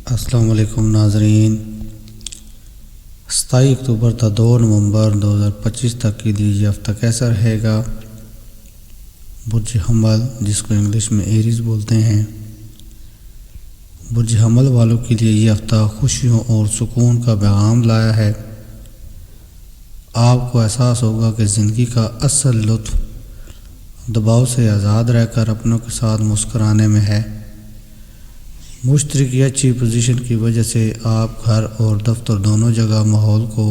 السلام علیکم ناظرین، 27 اکتوبر تا 2 نومبر 2025 تک کے لیے یہ ہفتہ کیسا رہے گا؟ برج حمل، جس کو انگلش میں ایریز بولتے ہیں، برج حمل والوں کے لیے یہ ہفتہ خوشیوں اور سکون کا پیغام لایا ہے۔ آپ کو احساس ہوگا کہ زندگی کا اصل لطف دباؤ سے آزاد رہ کر اپنوں کے ساتھ مسکرانے میں ہے۔ مشتری کی اچھی پوزیشن کی وجہ سے آپ گھر اور دفتر دونوں جگہ ماحول کو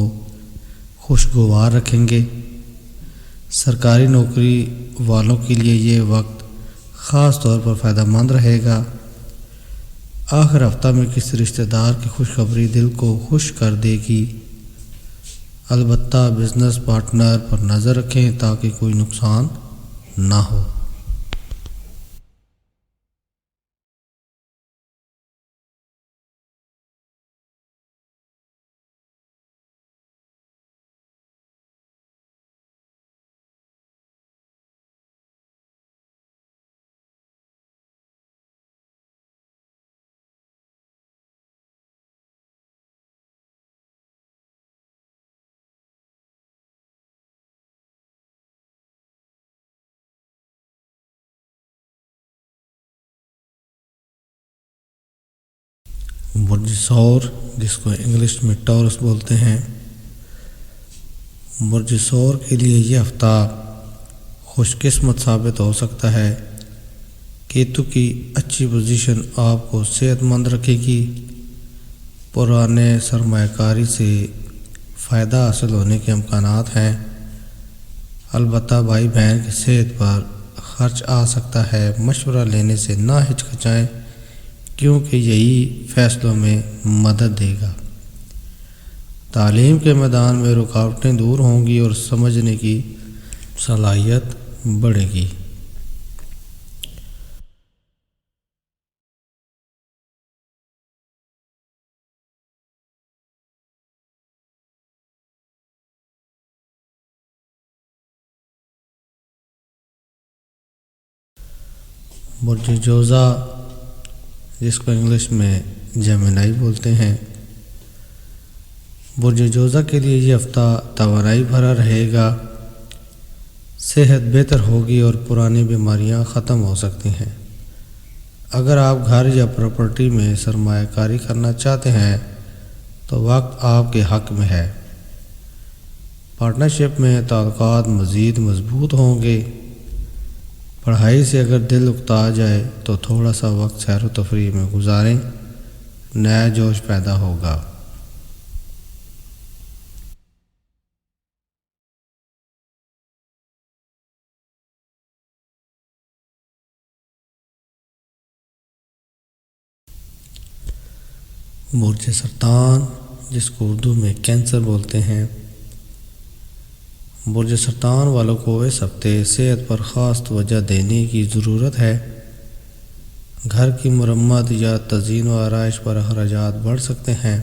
خوشگوار رکھیں گے۔ سرکاری نوکری والوں کے لیے یہ وقت خاص طور پر فائدہ مند رہے گا۔ آخر ہفتہ میں کسی رشتہ دار کی خوشخبری دل کو خوش کر دے گی۔ البتہ بزنس پارٹنر پر نظر رکھیں تاکہ کوئی نقصان نہ ہو۔ برج ثور، جس کو انگلش میں ٹورس بولتے ہیں، برج ثور کے لیے یہ ہفتہ خوش قسمت ثابت ہو سکتا ہے۔ کیتو کی اچھی پوزیشن آپ کو صحت مند رکھے گی۔ پرانے سرمایہ کاری سے فائدہ حاصل ہونے کے امکانات ہیں۔ البتہ بھائی بہن کی صحت پر خرچ آ سکتا ہے۔ مشورہ لینے سے نہ ہچکچائیں کیونکہ یہی فیصلوں میں مدد دے گا۔ تعلیم کے میدان میں رکاوٹیں دور ہوں گی اور سمجھنے کی صلاحیت بڑھے گی۔ برج جوزا، جس کو انگلش میں جیمنائی بولتے ہیں، برج جوزا کے لیے یہ ہفتہ توانائی بھرا رہے گا۔ صحت بہتر ہوگی اور پرانی بیماریاں ختم ہو سکتی ہیں۔ اگر آپ گھر یا پراپرٹی میں سرمایہ کاری کرنا چاہتے ہیں تو وقت آپ کے حق میں ہے۔ پارٹنرشپ میں تعلقات مزید مضبوط ہوں گے۔ پڑھائی سے اگر دل اکتا جائے تو تھوڑا سا وقت سیر و تفریح میں گزاریں، نیا جوش پیدا ہوگا۔ برج سرطان، جس کو اردو میں کینسر بولتے ہیں، برج سرطان والوں کو اس ہفتے صحت پر خاص توجہ دینے کی ضرورت ہے۔ گھر کی مرمت یا تزئین و آرائش پر اخراجات بڑھ سکتے ہیں۔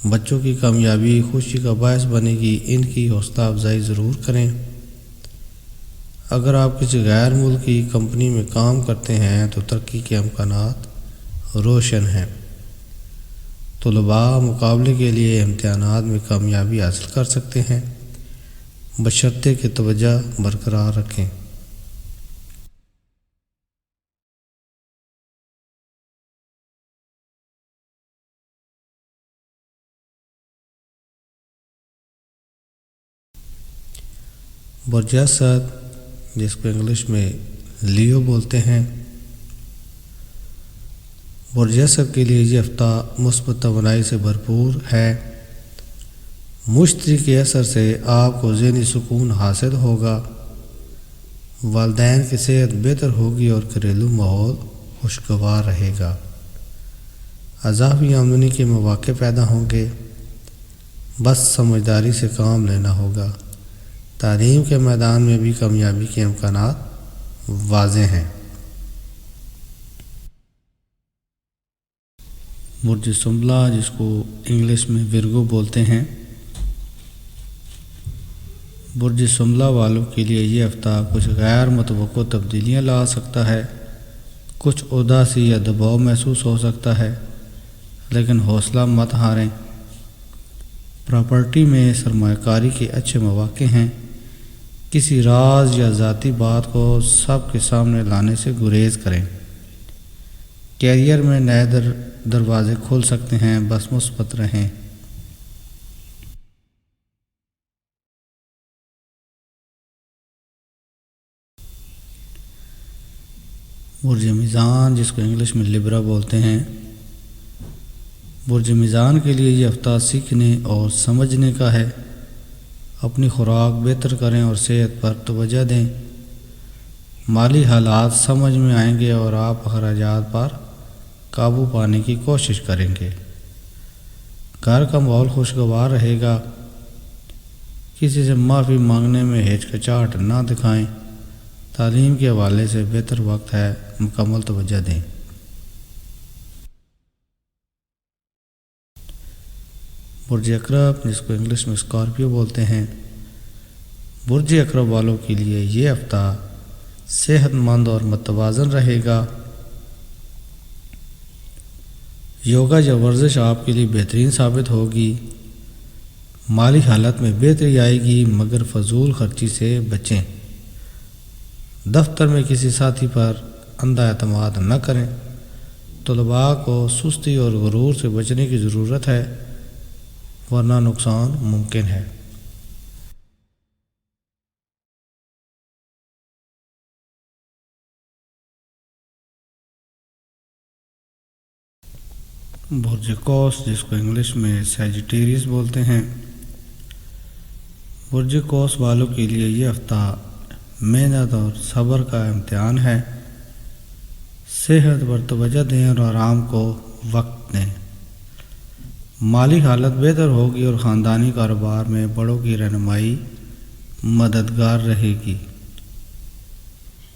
بچوں کی کامیابی خوشی کا باعث بنے گی، ان کی حوصلہ افزائی ضرور کریں۔ اگر آپ کسی غیر ملکی کمپنی میں کام کرتے ہیں تو ترقی کے امکانات روشن ہیں۔ طلباء مقابلے کے لیے امتحانات میں کامیابی حاصل کر سکتے ہیں، بشرطے کہ توجہ برقرار رکھیں۔ برج اسد، جس کو انگلش میں لیو بولتے ہیں، برج اسد کے لیے یہ ہفتہ مثبت توانائی سے بھرپور ہے۔ مشتری کے اثر سے آپ کو ذہنی سکون حاصل ہوگا۔ والدین کی صحت بہتر ہوگی اور گھریلو ماحول خوشگوار رہے گا۔ اضافی آمدنی کے مواقع پیدا ہوں گے، بس سمجھداری سے کام لینا ہوگا۔ تعلیم کے میدان میں بھی کامیابی کے امکانات واضح ہیں۔ برج سنبلہ، جس کو انگلش میں ورگو بولتے ہیں، برج سنبلہ والوں کے لیے یہ ہفتہ کچھ غیر متوقع تبدیلیاں لا سکتا ہے۔ کچھ اداسی یا دباؤ محسوس ہو سکتا ہے۔ لیکن حوصلہ مت ہاریں۔ پراپرٹی میں سرمایہ کاری کے اچھے مواقع ہیں۔ کسی راز یا ذاتی بات کو سب کے سامنے لانے سے گریز کریں۔ کیریئر میں نئے دروازے کھل سکتے ہیں، بس مثبت رہیں۔ برج میزان، جس کو انگلش میں لبرا بولتے ہیں، برج میزان کے لیے یہ ہفتہ سیکھنے اور سمجھنے کا ہے۔ اپنی خوراک بہتر کریں اور صحت پر توجہ دیں۔ مالی حالات سمجھ میں آئیں گے اور آپ اخراجات پر قابو پانے کی کوشش کریں گے۔ گھر کا ماحول خوشگوار رہے گا۔ کسی سے معافی مانگنے میں ہچکچاہٹ نہ دکھائیں۔ تعلیم کے حوالے سے بہتر وقت ہے، مکمل توجہ دیں۔ برج اکرب، جس کو انگلش میں اسکارپیو بولتے ہیں، برج اکرب والوں کے لیے یہ ہفتہ صحت مند اور متوازن رہے گا۔ یوگا یا ورزش آپ کے لیے بہترین ثابت ہوگی۔ مالی حالت میں بہتری آئے گی، مگر فضول خرچی سے بچیں۔ دفتر میں کسی ساتھی پر اندھا اعتماد نہ کریں۔ طلباء کو سستی اور غرور سے بچنے کی ضرورت ہے، ورنہ نقصان ممکن ہے۔ برج قوس، جس کو انگلش میں سیجیٹیریس بولتے ہیں، برج قوس والوں کے لیے یہ ہفتہ محنت اور صبر کا امتحان ہے۔ صحت پر توجہ دیں اور آرام کو وقت دیں۔ مالی حالت بہتر ہوگی اور خاندانی کاروبار میں بڑوں کی رہنمائی مددگار رہے گی۔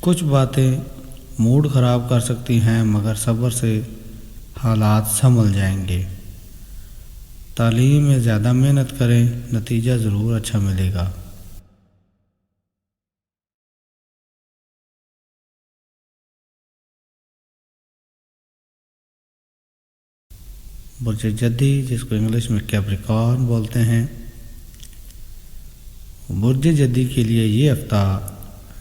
کچھ باتیں موڈ خراب کر سکتی ہیں، مگر صبر سے حالات سنبھل جائیں گے۔ تعلیم میں زیادہ محنت کریں، نتیجہ ضرور اچھا ملے گا۔ برج جدی، جس کو انگلش میں کیپریکارن بولتے ہیں، برج جدی کے لیے یہ ہفتہ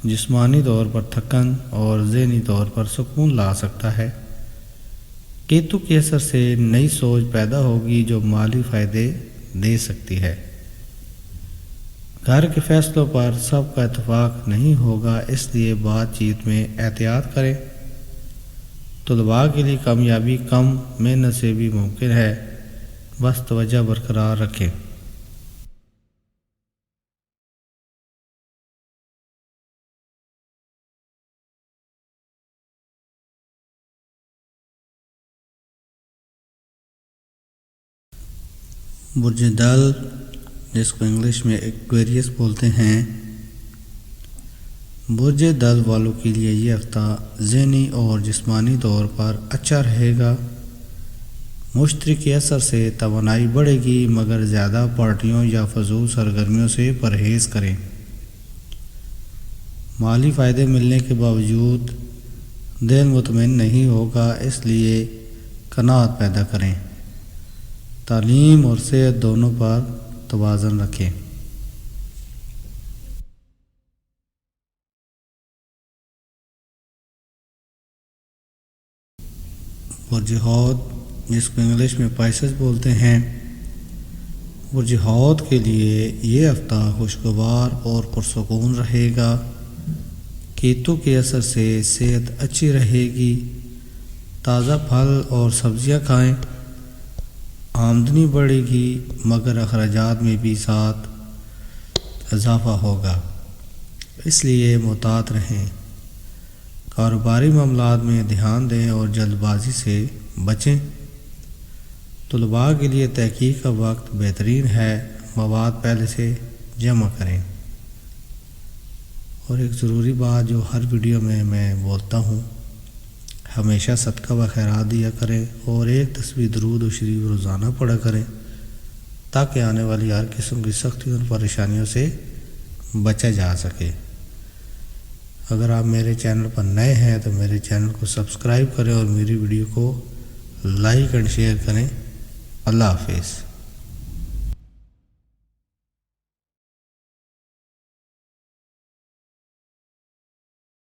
جسمانی طور پر تھکن اور ذہنی طور پر سکون لا سکتا ہے۔ کیتو کے اثر سے نئی سوچ پیدا ہوگی جو مالی فائدے دے سکتی ہے۔ گھر کے فیصلوں پر سب کا اتفاق نہیں ہوگا، اس لیے بات چیت میں احتیاط کریں۔ طلباء کے لیے کامیابی کم محنت سے بھی ممکن ہے، بس توجہ برقرار رکھیں۔ برج دل، جس کو انگلش میں ایکویریس بولتے ہیں، برج دل والوں کے لیے یہ ہفتہ ذہنی اور جسمانی طور پر اچھا رہے گا۔ مشتری کے اثر سے توانائی بڑھے گی، مگر زیادہ پارٹیوں یا فضول سرگرمیوں سے پرہیز کریں۔ مالی فائدے ملنے کے باوجود دل مطمئن نہیں ہوگا، اس لیے قناعت پیدا کریں۔ تعلیم اور صحت دونوں پر توازن رکھیں۔ برج حوت، جس کو انگلش میں پائسس بولتے ہیں، برج حوت کے لیے یہ ہفتہ خوشگوار اور پرسکون رہے گا۔ کیتو کے اثر سے صحت اچھی رہے گی۔ تازہ پھل اور سبزیاں کھائیں۔ آمدنی بڑھے گی، مگر اخراجات میں بھی ساتھ اضافہ ہوگا، اس لیے محتاط رہیں۔ کاروباری معاملات میں دھیان دیں اور جلد بازی سے بچیں۔ طلباء کے لیے تحقیق کا وقت بہترین ہے، مواد پہلے سے جمع کریں۔ اور ایک ضروری بات جو ہر ویڈیو میں بولتا ہوں، ہمیشہ صدقہ و خیرات دیا کریں اور ایک تسبیح درود و شریف روزانہ پڑھا کریں، تاکہ آنے والی ہر قسم کی سختیوں اور پریشانیوں سے بچا جا سکے۔ اگر آپ میرے چینل پر نئے ہیں تو میرے چینل کو سبسکرائب کریں اور میری ویڈیو کو لائک اینڈ شیئر کریں۔ اللہ حافظ.